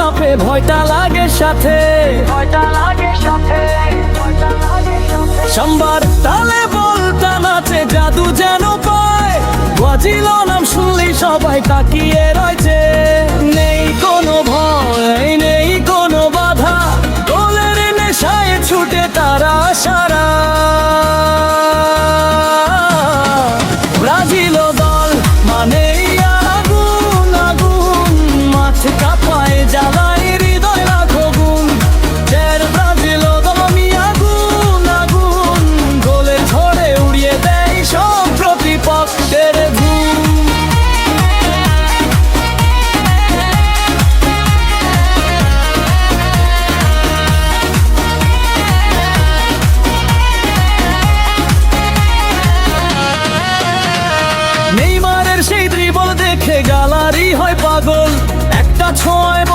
কাঁপে, ভয়টা লাগে সাথে, সাম্বার তালে বলটা নাচে, জাদু যেন পায়। ব্রাজিল নাম শুনলেই সবাই তাকিয়ে রয়েছে। নেই কোনো ভয়, নেই কোনো বাধা, গোলের নেশায় ছুটে তারা সারা। ব্রাজিল দল মানেই আগুন আগুন, মাঠ কাঁপায় জ্বালায় হৃদয় লাখো গুণ। জয়ের ব্রাজিল দল আমি আগুন আগুন, গোলে ঝড়ে উড়িয়ে দেয় সব প্রতিপক্ষের ঘুম। নেইমারের সেই ড্রিবল দেখে গ্যালারি হয় পাগল, একটা ছোঁয়ায়